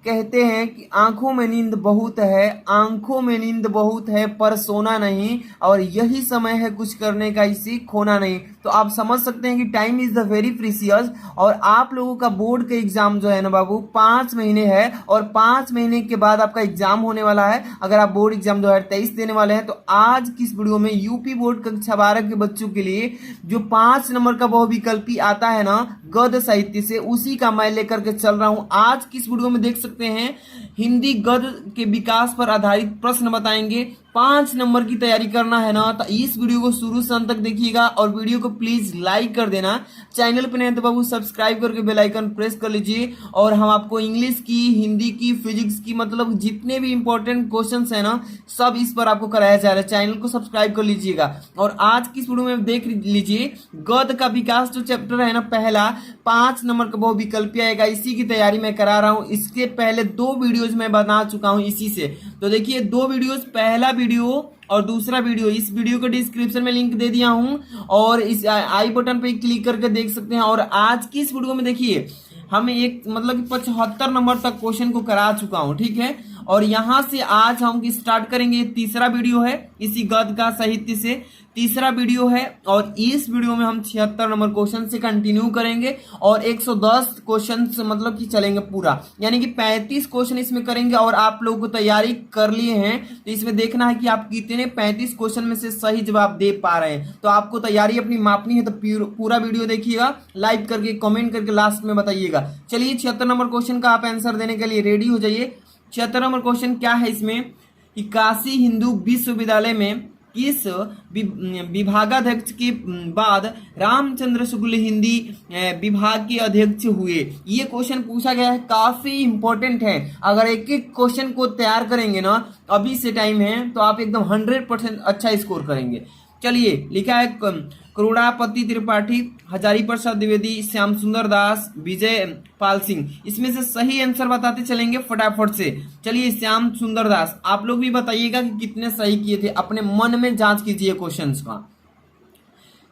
कहते हैं कि आंखों में नींद बहुत है, आंखों में नींद बहुत है पर सोना नहीं, और यही समय है कुछ करने का, इसी खोना नहीं। तो आप समझ सकते हैं कि time is the very precious. और आप लोगों का बोर्ड का एग्जाम जो है ना बाबू 5 महीने है, और 5 महीने के बाद आपका एग्जाम होने वाला है। अगर आप बोर्ड एग्जाम 2023 देने वाले हैं, तो आज की इस वीडियो में यूपी बोर्ड कक्षा 12 के बच्चों के लिए जो 5 नंबर का बहुविकल्पी आता है ना गद्य साहित्य से, उसी का मैं लेकर के चल रहा हूं। आज की इस वीडियो में देख सकते हैं हिंदी गद्य के विकास पर आधारित प्रश्न बताएंगे। 5 नंबर की तैयारी करना है ना, तो इस वीडियो को शुरू से अंत तक देखिएगा, और वीडियो को प्लीज लाइक कर देना। चैनल पर नहीं तो बाबू सब्सक्राइब करके बेल आइकन प्रेस कर लीजिए। और हम आपको इंग्लिश की, हिंदी की, फिजिक्स की, मतलब जितने भी इंपॉर्टेंट क्वेश्चंस है ना, सब इस पर आपको कराया जा रहा है। चैनल को सब्सक्राइब कर लीजिएगा। और आज की इस वीडियो में देख लीजिए गद्य का विकास जो चैप्टर है ना, पहला 5 नंबर का बहुविकल्पी आएगा, इसी की तैयारी मैं करा रहा हूं। इसके पहले 2 वीडियोज मैं बना चुका हूं इसी से। तो देखिए 2 वीडियोज, पहला वीडियो और दूसरा वीडियो, इस वीडियो को डिस्क्रिप्शन में लिंक दे दिया हूं, और इस आई बटन पे क्लिक करके देख सकते हैं। और आज की इस वीडियो में देखिए हम एक मतलब 75 नंबर तक क्वेश्चन को करा चुका हूं, ठीक है। और यहां से आज हम स्टार्ट करेंगे, तीसरा वीडियो है इसी गद्य का साहित्य से, तीसरा वीडियो है। और इस वीडियो में हम 76 नंबर क्वेश्चन से कंटिन्यू करेंगे, और 110 क्वेश्चन मतलब कि चलेंगे पूरा, यानी कि 35 क्वेश्चन इसमें करेंगे। और आप लोगों को तैयारी कर लिए हैं, तो इसमें देखना है कि आप कितने 35 क्वेश्चन में से सही जवाब दे पा रहे हैं। तो आपको तैयारी अपनी मापनी है, तो पूरा वीडियो देखिएगा, लाइक करके कमेंट करके लास्ट में बताइएगा। चलिए 76 नंबर क्वेश्चन का आप आंसर देने के लिए रेडी हो जाइए। 76 नंबर क्वेश्चन क्या है इसमें कि काशी हिंदू विश्वविद्यालय में किस विभागाध्यक्ष के बाद रामचंद्र शुक्ल हिंदी विभाग के अध्यक्ष हुए। ये क्वेश्चन पूछा गया है, काफी इंपॉर्टेंट है। अगर एक एक क्वेश्चन को तैयार करेंगे ना, अभी से टाइम है, तो आप एकदम 100% अच्छा स्कोर करेंगे। चलिए लिखा है करुणापति त्रिपाठी, हजारी प्रसाद द्विवेदी, श्याम सुंदर दास, विजय पाल सिंह। इसमें से सही आंसर बताते चलेंगे फटाफट से। चलिए श्याम सुंदर दास, आप लोग भी बताइएगा कि कितने सही किए थे, अपने मन में जांच कीजिए क्वेश्चंस का।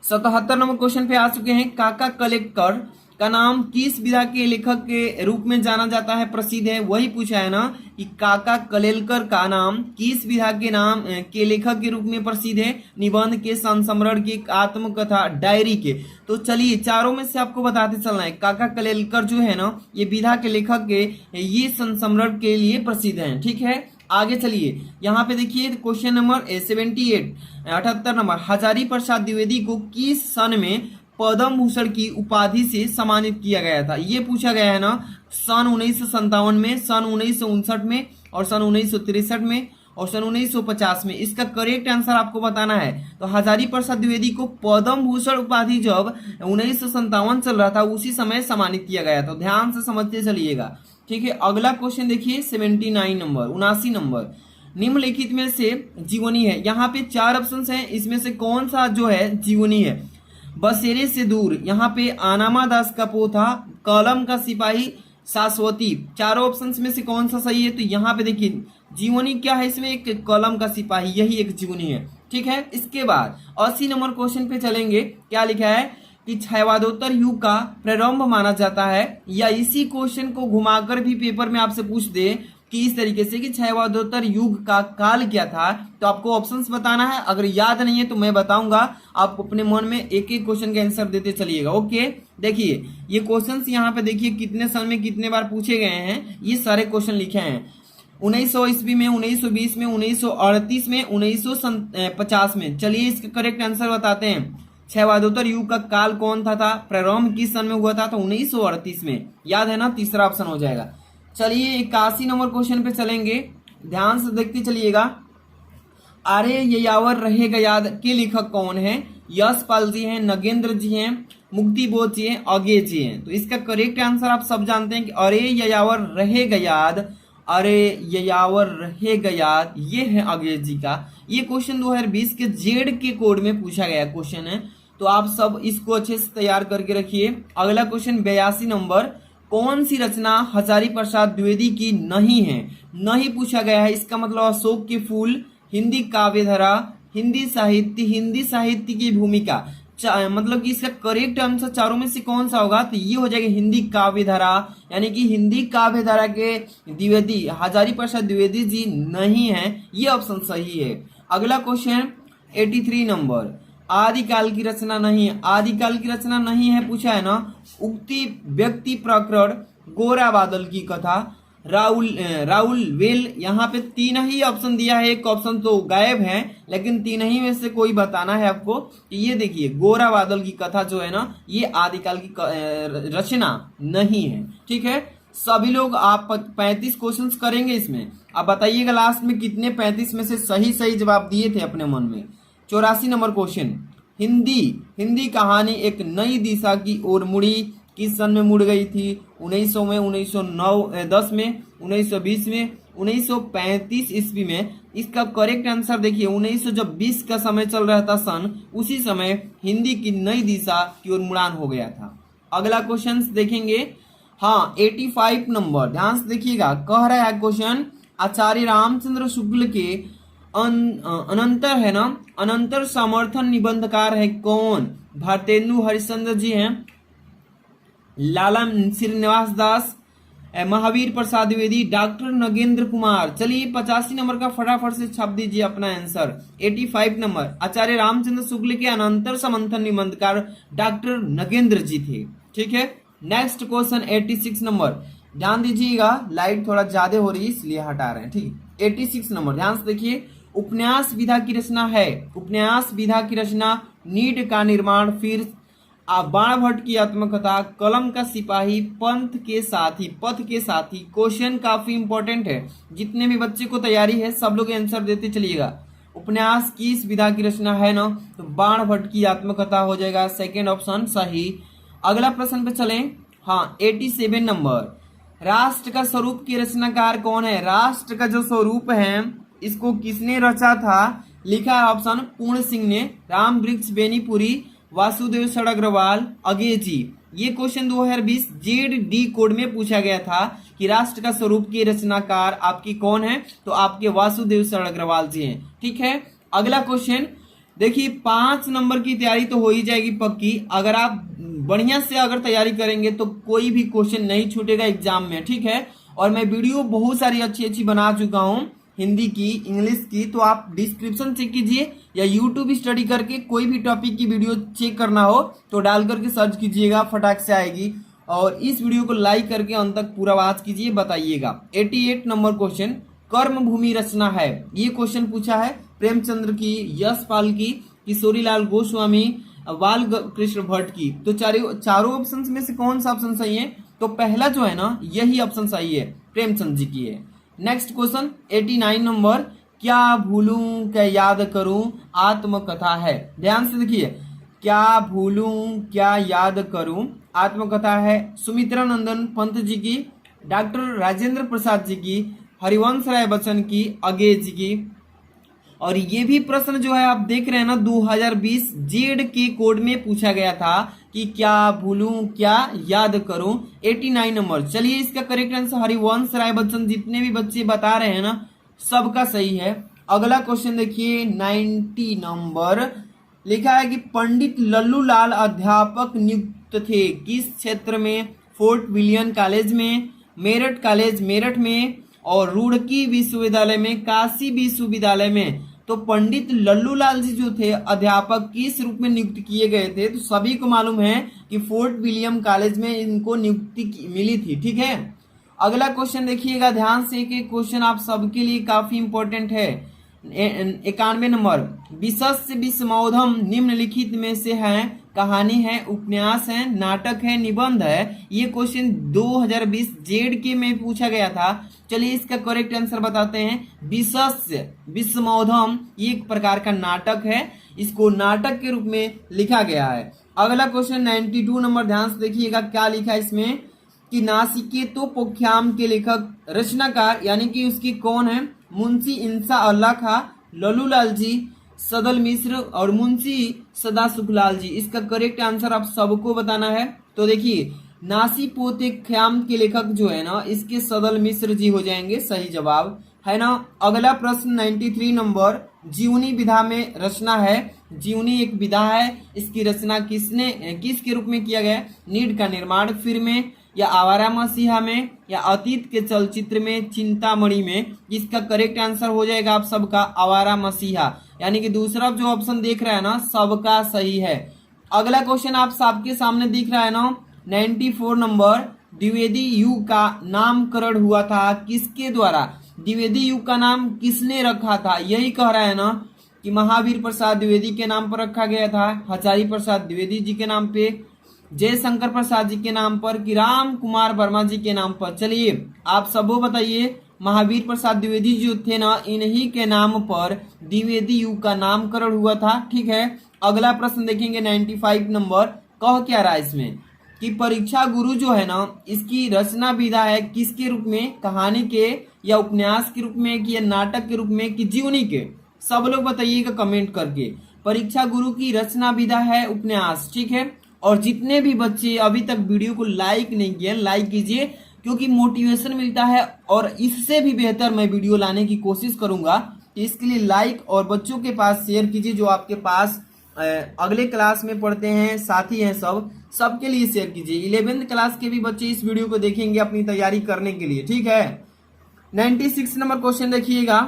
77 नंबर क्वेश्चन पे आ चुके हैं। काका कलेक्टर का नाम किस विधा के लेखक के रूप में जाना जाता है, प्रसिद्ध है, वही पूछा है ना कि काका कलेलकर का नाम किस विधा के नाम के लेखक के रूप में प्रसिद्ध है, निबंध के, संस्मरण के, आत्मकथा, डायरी के। तो चलिए चारों में से आपको बताते चलना है। काका कलेलकर जो है ना, ये विधा के लेखक के, ये संस्मरण के लिए प्रसिद्ध है, ठीक है। आगे चलिए, यहाँ पे देखिए question number 78, 78 number, Hazari Prasad Dwivedi को किस सन में पद्म भूषण की उपाधि से सम्मानित किया गया था। ये पूछा गया है ना, सन 1957 में, सन 1959 में, और सन 1963 में, और सन 1950 में। इसका करेक्ट आंसर आपको बताना है। तो हजारी प्रसाद द्विवेदी को पद्म भूषण उपाधि जब 1957 चल रहा था, उसी समय सम्मानित किया गया था। ध्यान से समझते चलिएगा, ठीक है। अगला क्वेश्चन देखिए 79 नंबर, 79 नंबर, निम्नलिखित में से जीवनी है। यहाँ पे 4 ऑप्शन है, इसमें से कौन सा जो है जीवनी है। बसेरे से दूर, यहाँ पे आनामा दास का पोथा, कलम का सिपाही, शाश्वती। चारों ऑप्शंस में से कौन सा सही है। तो यहाँ पे देखिए जीवनी क्या है, इसमें एक कलम का सिपाही, यही एक जीवनी है, ठीक है। इसके बाद 80 नंबर क्वेश्चन पे चलेंगे। क्या लिखा है कि क्षयवादोत्तर युग का प्रारंभ माना जाता है, या इसी क्वेश्चन को घुमाकर भी पेपर में आपसे पूछ दे कि इस तरीके से कि क्षयवादोत्तर युग का काल क्या था, तो आपको ऑप्शंस बताना है। अगर याद नहीं है तो मैं बताऊंगा, आप अपने मन में एक एक क्वेश्चन का आंसर देते चलिएगा, ओके। देखिए ये क्वेश्चंस यहाँ पे देखिए कितने सन में कितने बार पूछे गए हैं, ये सारे क्वेश्चन लिखे हैं। 1900 ईस्वी में, 1920 में, 1938 में, 1950 में। चलिए इसका करेक्ट आंसर बताते हैं। क्षयवादोत्तर युग का काल कौन था प्रारंभ किस सन में हुआ था, तो 1938 में। याद है ना, तीसरा ऑप्शन हो जाएगा। चलिए 81 नंबर क्वेश्चन पे चलेंगे, ध्यान से देखते चलिएगा। अरे ययावर रहेगा याद के लेखक कौन है। यशपाल जी हैं, नगेंद्र जी हैं, मुक्ति बोध जी हैं, अगे जी हैं। तो इसका करेक्ट आंसर आप सब जानते हैं कि अरे ययावर रहेगा याद, अरे ययावर रहेगा याद, ये है अगे जी का। ये क्वेश्चन 2020 के जेड के कोड में पूछा गया क्वेश्चन है, तो आप सब इसको अच्छे से तैयार करके रखिए। अगला क्वेश्चन 82 नंबर, कौन सी रचना हजारी प्रसाद द्विवेदी की नहीं है। नहीं पूछा गया है, इसका मतलब अशोक के फूल, हिंदी काव्यधारा, हिंदी साहित्य की भूमिका। मतलब कि इसका करेक्ट आंसर चारों में से कौन सा होगा, तो ये हो जाएगा हिंदी काव्य धारा, यानी कि हिंदी काव्य धारा के द्विवेदी हजारी प्रसाद द्विवेदी जी नहीं है, ये ऑप्शन सही है। अगला क्वेश्चन 83 नंबर, आदिकाल की रचना नहीं है, आदिकाल की रचना नहीं है पूछा है ना। उक्ति व्यक्ति प्रकरण, गोरा बादल की कथा, राहुल वेल, यहाँ पे तीन ही ऑप्शन दिया है, एक ऑप्शन तो गायब है, लेकिन तीन ही में से कोई बताना है आपको। ये देखिए गोरा बादल की कथा जो है ना, ये आदिकाल की रचना नहीं है। ठीक है, सभी लोग आप 35 क्वेश्चंस करेंगे इसमें, आप बताइएगा लास्ट में कितने 35 में से सही सही जवाब दिए थे अपने मन में। 84 नंबर क्वेश्चन, हिंदी कहानी एक नई दिशा की ओर मुड़ी, किस सन में मुड़ गई थी? 1900 में, 1910 में, 1920 में, 1935 ईस्वी में। इसका करेक्ट आंसर देखिए 1900, जब 20 का समय चल रहा था सन, उसी समय हिंदी की नई दिशा की ओर मुड़ान हो गया था। अगला क्वेश्चन देखेंगे, हाँ 85 नंबर, ध्यान से देखिएगा, कह रहा है क्वेश्चन, आचार्य रामचंद्र शुक्ल के अनंतर है ना, अनंतर समर्थन निबंधकार है कौन? भारतेंदु हरिश्चंद्र जी हैं, लाला श्रीनिवास दास, महावीर प्रसाद द्विवेदी, डॉक्टर नगेंद्र कुमार। चलिए 85 नंबर का फटाफट से छाप दीजिए अपना आंसर। 85 नंबर, आचार्य रामचंद्र शुक्ल के अनंतर समर्थन निबंधकार डॉक्टर नगेंद्र जी थे। ठीक है, नेक्स्ट क्वेश्चन 86 नंबर, ध्यान दीजिएगा, लाइट थोड़ा ज्यादा हो रही है इसलिए हटा रहे हैं। ठीक, 86 नंबर, ध्यान से देखिए, उपन्यास विधा की रचना है, उपन्यास विधा की रचना, नीड का निर्माण, फिर बाण भट्ट की आत्मकथा, कलम का सिपाही, पंथ के साथी, पथ के साथी। क्वेश्चन काफी इंपॉर्टेंट है, जितने भी बच्चे को तैयारी है सब लोग आंसर देते चलिएगा। उपन्यास किस विधा की रचना है ना, तो बाण भट्ट की आत्मकथा हो जाएगा, सेकेंड ऑप्शन सही। अगला प्रश्न पे चलें, हाँ 87 नंबर, राष्ट्र का स्वरूप की रचनाकार कौन है? राष्ट्र का जो स्वरूप है इसको किसने रचा था? लिखा है ऑप्शन पूर्ण सिंह ने, राम वृक्ष बेनीपुरी, वासुदेव सड़ग्रवाल, अगेजी। ये क्वेश्चन 2020 जेड कोड में पूछा गया था कि राष्ट्र का स्वरूप के रचनाकार आपकी कौन है, तो आपके वासुदेव सड़ग्रवाल जी हैं। ठीक है, अगला क्वेश्चन देखिए, 5 नंबर की तैयारी तो हो ही जाएगी पक्की, अगर आप बढ़िया से अगर तैयारी करेंगे तो कोई भी क्वेश्चन नहीं छूटेगा एग्जाम में। ठीक है, और मैं वीडियो बहुत सारी अच्छी अच्छी बना चुका हूँ, हिंदी की, इंग्लिश की, तो आप डिस्क्रिप्शन चेक कीजिए या यूट्यूब स्टडी करके कोई भी टॉपिक की वीडियो चेक करना हो तो डाल करके सर्च कीजिएगा, फटाक से आएगी। और इस वीडियो को लाइक करके अंत तक पूरा वाच कीजिए, बताइएगा। 88 नंबर क्वेश्चन, कर्म भूमि रचना है, ये क्वेश्चन पूछा है प्रेमचंद्र की, यशपाल की, किशोरीलाल गोस्वामी, बाल कृष्ण भट्ट की। तो चारों ऑप्शन में से कौन सा ऑप्शन सही है? तो पहला जो है ना, यही ऑप्शन सही है, प्रेमचंद जी की है। नेक्स्ट क्वेश्चन 89 नंबर, क्या भूलूं क्या याद करूं, आत्मकथा है। ध्यान से देखिए, क्या भूलूं क्या याद करूं, आत्मकथा है सुमित्रा नंदन पंत जी की, डॉक्टर राजेंद्र प्रसाद जी की, हरिवंश राय बच्चन की, अगेज जी की। और ये भी प्रश्न जो है आप देख रहे हैं ना, 2020 जेड के कोड में पूछा गया था कि क्या भूलूं क्या याद करूं, 89 नंबर। चलिए इसका करेक्ट आंसर हरिवंश राय बच्चन, जितने भी बच्चे बता रहे हैं ना सबका सही है। अगला क्वेश्चन देखिए 90 नंबर, लिखा है कि पंडित लल्लू लाल अध्यापक नियुक्त थे किस क्षेत्र में? फोर्ट विलियम कॉलेज में, मेरठ कॉलेज मेरठ में, और रुड़की विश्वविद्यालय में, काशी विश्वविद्यालय में। तो पंडित लल्लू लाल जी जो थे अध्यापक किस रूप में नियुक्त किए गए थे? तो सभी को मालूम है कि फोर्ट विलियम कॉलेज में इनको नियुक्ति मिली थी। ठीक है, अगला क्वेश्चन देखिएगा ध्यान से, कि क्वेश्चन आप सबके लिए काफी इंपॉर्टेंट है। 91 नंबर, विशस्य विस्मोधम निम्नलिखित में से है? कहानी है, उपन्यास है, नाटक है, निबंध है। ये क्वेश्चन 2020 जेड के में पूछा गया था। चलिए इसका करेक्ट आंसर बताते हैं। विशस्य विस्मोधम ये एक प्रकार का नाटक है, इसको नाटक के रूप में लिखा गया है। अगला क्वेश्चन 92 नंबर, ध्यान से देखिएगा क्या लिखा है इसमें, कि नासिकेतोपोख्याम के लेखक रचनाकार यानी कि उसकी कौन है? मुंशी इंसा अल्लाह खां, लल्लूलाल जी, सदल मिश्र और मुंशी सदा सुखलाल जी। इसका करेक्ट आंसर आप सबको बताना है। तो देखिए नासिपोतेख्याम के लेखक जो है ना, इसके सदल मिश्र जी हो जाएंगे सही जवाब। है ना। अगला प्रश्न 93 नंबर, जीवनी विधा में रचना है। जीवनी एक विधा है, इसकी रचना किसके रूप में किया गया? नीड का निर्माण, फिर में, या आवारा मसीहा में, या अतीत के चलचित्र में, चिंतामणि में। इसका करेक्ट आंसर हो जाएगा आप सबका आवारा मसीहा, यानी कि दूसरा जो ऑप्शन देख रहा है ना सबका सही है। अगला क्वेश्चन आप सबके सामने दिख रहा है ना 94 नंबर, द्विवेदी युग का नामकरण हुआ था किसके द्वारा? द्विवेदी युग का नाम किसने रखा था? यही कह रहा है ना कि महावीर प्रसाद द्विवेदी के नाम पर रखा गया था, हजारी प्रसाद द्विवेदी जी के नाम पे, जयशंकर प्रसाद जी के नाम पर, कि राम कुमार वर्मा जी के नाम पर। चलिए आप सबको बताइए, महावीर प्रसाद द्विवेदी जो थे ना इन्हीं के नाम पर द्विवेदी युग का नामकरण हुआ था। ठीक है, अगला प्रश्न देखेंगे 95 नंबर, कह क्या रहा है इसमें कि परीक्षा गुरु जो है ना इसकी रचना विधा है किसके रूप में? कहानी के, या उपन्यास के रूप में, कि या नाटक के रूप में, कि जीवनी के? सब लोग बताइएगा कमेंट करके। परीक्षा गुरु की रचना विधा है उपन्यास। ठीक है, और जितने भी बच्चे अभी तक वीडियो को लाइक नहीं किए लाइक कीजिए, क्योंकि मोटिवेशन मिलता है और इससे भी बेहतर मैं वीडियो लाने की कोशिश करूंगा। इसके लिए लाइक और बच्चों के पास शेयर कीजिए, जो आपके पास अगले क्लास में पढ़ते हैं, साथी हैं, सबके लिए शेयर कीजिए। 11th क्लास के भी बच्चे इस वीडियो को देखेंगे अपनी तैयारी करने के लिए। ठीक है, 96 नंबर क्वेश्चन देखिएगा,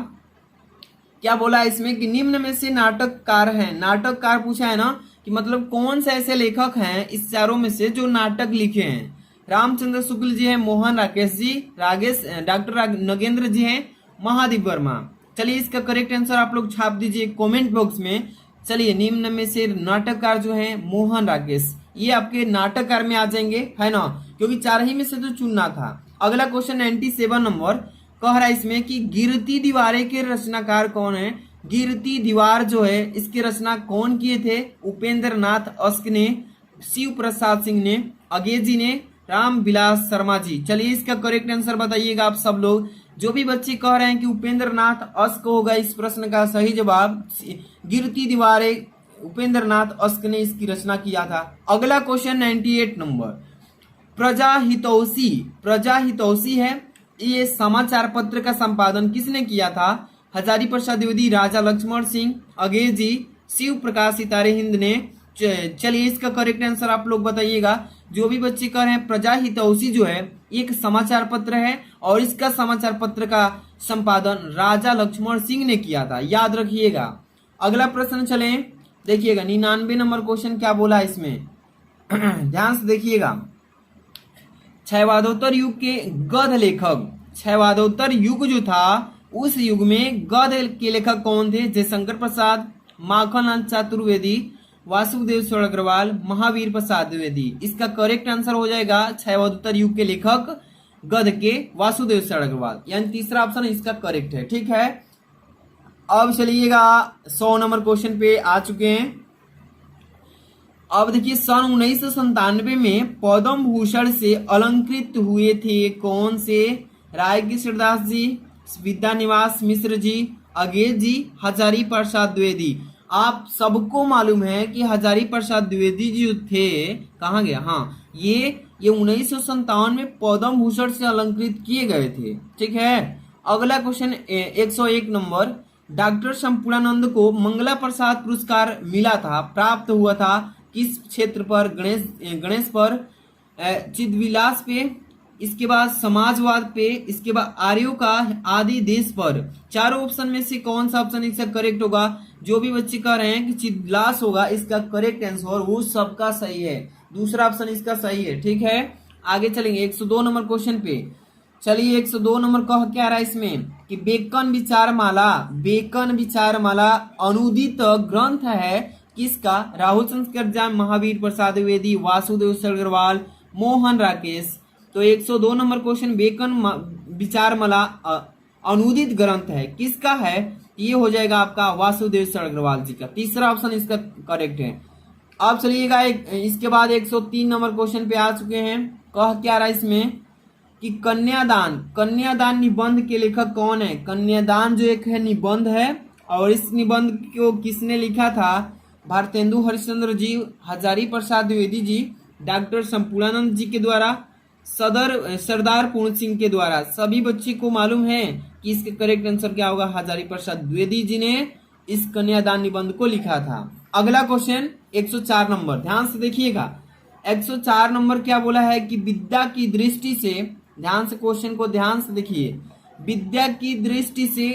क्या बोला है इसमें कि निम्न में से नाटककार हैं। नाटककार पूछा है ना कि मतलब कौन से ऐसे लेखक हैं इस चारों में से जो नाटक लिखे हैं? रामचंद्र शुक्ल जी हैं, मोहन राकेश जी, डॉक्टर नगेंद्र जी हैं, महादेव वर्मा। चलिए इसका करेक्ट आंसर आप लोग छाप दीजिए कमेंट बॉक्स में। चलिए निम्न में से नाटककार जो हैं मोहन राकेश, ये आपके नाटककार में आ जाएंगे, है ना, क्योंकि चार ही में से तो चुनना था। अगला क्वेश्चन 97 नंबर कह रहा है इसमें कि गिरती दीवारें के रचनाकार कौन है? गिरती दीवार जो है इसकी रचना कौन किए थे? उपेंद्र नाथ अस्क ने, शिव प्रसाद सिंह ने, अगेजी ने, राम विलास शर्मा जी। चलिए इसका करेक्ट आंसर बताइएगा आप सब लोग। जो भी बच्चे कह रहे हैं कि उपेंद्र नाथ अस्क होगा इस प्रश्न का सही जवाब। गिरती दीवारें उपेंद्र नाथ अस्क ने इसकी रचना किया था। अगला क्वेश्चन 98 नंबर, प्रजा हितौसी है, ये समाचार पत्र का संपादन किसने किया था? हजारी प्रसाद द्विवेदी, राजा लक्ष्मण सिंह, अगेजी, शिव प्रकाश सितारे हिंद ने। चलिए इसका करेक्ट आंसर आप लोग बताइएगा। जो भी बच्चे कह रहे हैं प्रजा हितौसी जो है एक समाचार पत्र है और इसका समाचार पत्र का संपादन राजा लक्ष्मण सिंह ने किया था, याद रखिएगा। अगला प्रश्न चले देखिएगा 99 नंबर क्वेश्चन क्या बोला है इसमें ध्यान से देखिएगा। क्षयवादोत्तर युग के गद्य लेखक, क्षयवादोत्तर युग जो था उस युग में गद्य के लेखक कौन थे? जयशंकर प्रसाद, माखनलाल चतुर्वेदी, वासुदेव स्वर्ण अग्रवाल, महावीर प्रसाद द्विवेदी। इसका करेक्ट आंसर हो जाएगा क्षयवादोत्तर युग के लेखक गद्य के वासुदेव स्वर्ण अग्रवाल, यानी तीसरा ऑप्शन इसका करेक्ट है। ठीक है, अब चलिएगा 100 नंबर क्वेश्चन पे आ चुके हैं। अब देखिए सन 1997 में पद्म भूषण से अलंकृत हुए थे कौन से? राय कृष्णदास जी, विद्यानिवास मिश्र जी, अगेज जी, हजारी प्रसाद द्विवेदी। आप सबको मालूम है कि हजारी प्रसाद द्विवेदी जी थे, कहाँ गया, हाँ ये 1957 में पद्म भूषण से अलंकृत किए गए थे। ठीक है, अगला क्वेश्चन 101 नंबर, डॉक्टर संपूर्णानंद को मंगला प्रसाद पुरस्कार मिला था, प्राप्त हुआ था किस क्षेत्र पर? गणेश पर, चिदविलास पे, इसके बाद समाजवाद पे, इसके बाद आर्यों का आदि देश पर। चारों ऑप्शन में से कौन सा ऑप्शन इसका करेक्ट होगा? जो भी बच्चे कह रहे हैं कि चिदविलास होगा इसका करेक्ट आंसर, वो सबका सही है, दूसरा ऑप्शन इसका सही है। ठीक है, आगे चलेंगे 102 नंबर क्वेश्चन पे। चलिए 102 नंबर कह क्या रहा है इसमें कि बेकन विचार माला अनुदित ग्रंथ है किसका? राहुल शंकर, महावीर प्रसाद द्विवेदी, वासुदेव अग्रवाल, मोहन राकेश। तो 102 नंबर क्वेश्चन बेकन विचार माला अनुदित ग्रंथ है किसका है? ये हो जाएगा आपका वासुदेव अग्रवाल जी का, तीसरा ऑप्शन इसका करेक्ट है। अब चलिएगा इसके बाद 103 नंबर क्वेश्चन पे आ चुके हैं। कह क्या रहा है इसमें कि कन्यादान निबंध के लेखक कौन है? कन्यादान जो एक है निबंध है और इस निबंध को किसने लिखा था? भारतेंदु हरिश्चंद्र जी, हजारी प्रसाद द्विवेदी जी, डॉक्टर संपूर्णानंद जी के द्वारा, सरदार पूर्ण सिंह के द्वारा। सभी बच्चे को मालूम है कि इसका करेक्ट आंसर क्या होगा। हजारी प्रसाद द्विवेदी जी ने इस कन्यादान निबंध को लिखा था। अगला क्वेश्चन 104 नंबर, ध्यान से देखिएगा। 104 नंबर क्या बोला है कि विद्या की दृष्टि से, ध्यान से क्वेश्चन को ध्यान से देखिए, विद्या की दृष्टि से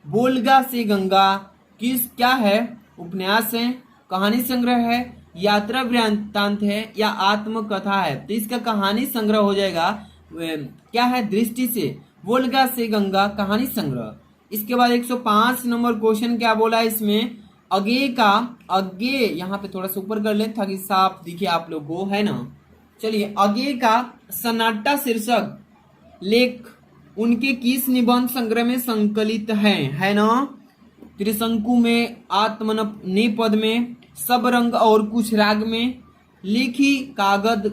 बोलगा से गंगा किस क्या है? उपन्यास है, कहानी संग्रह है, यात्रा वृत्तांत है या आत्मकथा है? तो इसका कहानी संग्रह हो जाएगा। क्या है? दृष्टि से वोल्गा से गंगा कहानी संग्रह। इसके बाद 105 नंबर क्वेश्चन क्या बोला है इसमें? अगे का, अगे यहाँ पे थोड़ा सा ऊपर कर ले ताकि साफ दिखे आप लोग को, है ना। चलिए, अगे का सन्नाटा शीर्षक लेख उनके किस निबंध संग्रह में संकलित है ना? त्रिशंकु में, आत्मनेपद में, सब रंग और कुछ राग में, लिखी कागज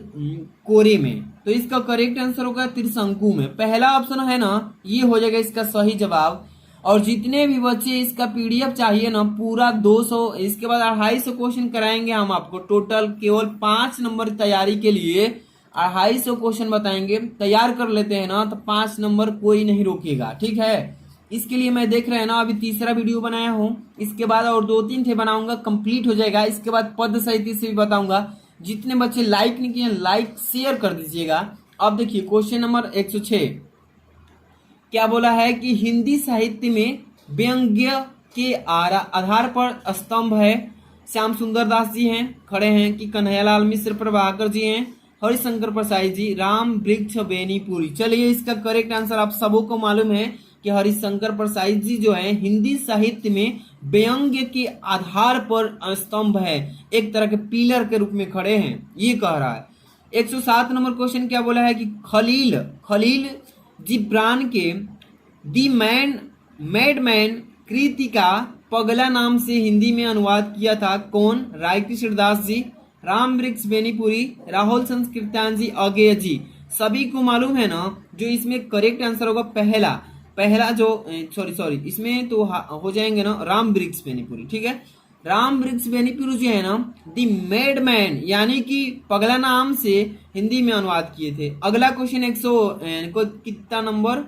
कोरे में। तो इसका करेक्ट आंसर होगा त्रिशंकु में। पहला ऑप्शन है ना, ये हो जाएगा इसका सही जवाब। और जितने भी बच्चे इसका पीडीएफ चाहिए ना, पूरा 200, इसके बाद 250 क्वेश्चन कराएंगे हम आपको। टोटल केवल 5 नंबर तैयारी के लिए 250 क्वेश्चन बताएंगे। तैयार कर लेते हैं ना तो 5 नंबर कोई नहीं रोकेगा, ठीक है। इसके लिए मैं देख रहे हैं ना, अभी तीसरा वीडियो बनाया हूँ, इसके बाद और 2-3 थे बनाऊंगा, कंप्लीट हो जाएगा। इसके बाद पद साहित्य से भी बताऊंगा। जितने बच्चे लाइक नहीं किए, लाइक शेयर कर दीजिएगा। अब देखिए क्वेश्चन नंबर 106 क्या बोला है कि हिंदी साहित्य में व्यंग्य के आधार पर स्तंभ है। श्याम सुंदर दास जी हैं, खड़े हैं कि कन्हैयालाल मिश्र, प्रभाकर जी हैं, हरिशंकर प्रसाद जी, राम वृक्ष बेनीपुरी। चलिए, इसका करेक्ट आंसर आप सबों को मालूम है कि हरिशंकर प्रसाद जी जो है हिंदी साहित्य में व्यंग्य के आधार पर स्तंभ है, एक तरह के पिलर के रूप में खड़े हैं, ये कह रहा है। 107 नंबर क्वेश्चन क्या बोला है कि खलील जिब्रान के दी मैडमैन कृति का पगला नाम से हिंदी में अनुवाद किया था कौन? राय कृष्णदास जी, राम वृक्ष बेनीपुरी, राहुल संस्कृत्यान जी, अगेय जी। सभी को मालूम है ना, जो इसमें करेक्ट आंसर होगा पहला जो सॉरी इसमें तो हो जाएंगे ना राम वृक्ष बेनीपुरी, ठीक है। राम वृक्ष बेनीपुरी जो है ना, दी मैडमैन यानी कि पगला नाम से हिंदी में अनुवाद किए थे। अगला क्वेश्चन 100 कितना नंबर,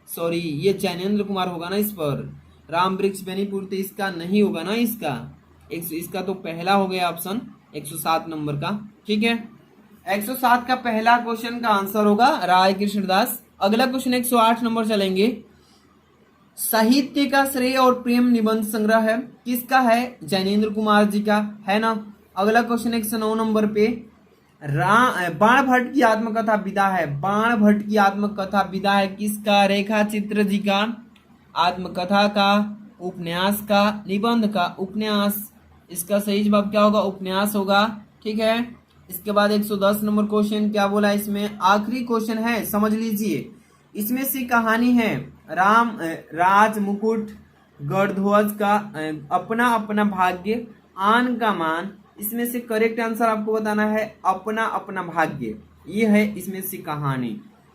सॉरी ये जैनेन्द्र कुमार होगा ना इस पर। राम वृक्ष बेनीपुरी तो इसका नहीं होगा ना, इसका तो पहला हो गया ऑप्शन 107 नंबर का, ठीक है। 107 का पहला क्वेश्चन का आंसर होगा राय कृष्णदास। अगला क्वेश्चन 108 नंबर चलेंगे। साहित्य का श्रेय और प्रेम निबंध संग्रह है किसका है? जैनेन्द्र कुमार जी का, है ना। अगला क्वेश्चन 109 नंबर पे बाण भट्ट की आत्मकथा विदा है। बाण भट्ट की आत्मकथा विदा है किसका? रेखा चित्र जी का। आत्मकथा का, उपन्यास का, निबंध का? उपन्यास। इसका सही जवाब क्या होगा? उपन्यास होगा, ठीक है। इसके बाद 110 नंबर क्वेश्चन क्या बोला है इसमें? आखिरी क्वेश्चन है, समझ लीजिए। इसमें से कहानी है राज मुकुट गढ़ध्वज का अपना अपना भाग्य, आन का मान। इसमें से करेक्ट आंसर आपको बताना है अपना अपना भाग्य, ये है इसमें से कहानी।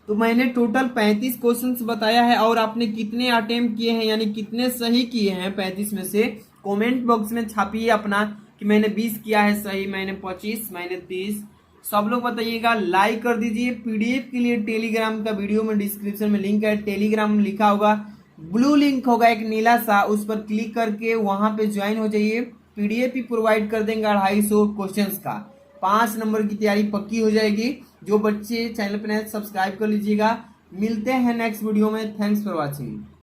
तो मैंने टोटल 35 क्वेश्चंस बताया है और आपने कितने अटेम्प्ट किए हैं, यानी कितने सही किए हैं 35 में से कमेंट बॉक्स में छापिए अपना कि मैंने 20 किया है सही, मैंने 25, मैंने 30। सब लोग बताइएगा, लाइक कर दीजिए। पीडीएफ के लिए टेलीग्राम का वीडियो में डिस्क्रिप्शन में लिंक है, टेलीग्राम में लिखा होगा, ब्लू लिंक होगा एक नीला सा, उस पर क्लिक करके वहां पे ज्वाइन हो जाइए। पीडीएफ ही प्रोवाइड कर देंगे 250 क्वेश्चंस का। 5 नंबर की तैयारी पक्की हो जाएगी। जो बच्चे चैनल पर सब्सक्राइब कर लीजिएगा। मिलते हैं नेक्स्ट वीडियो में। Thanks for watching.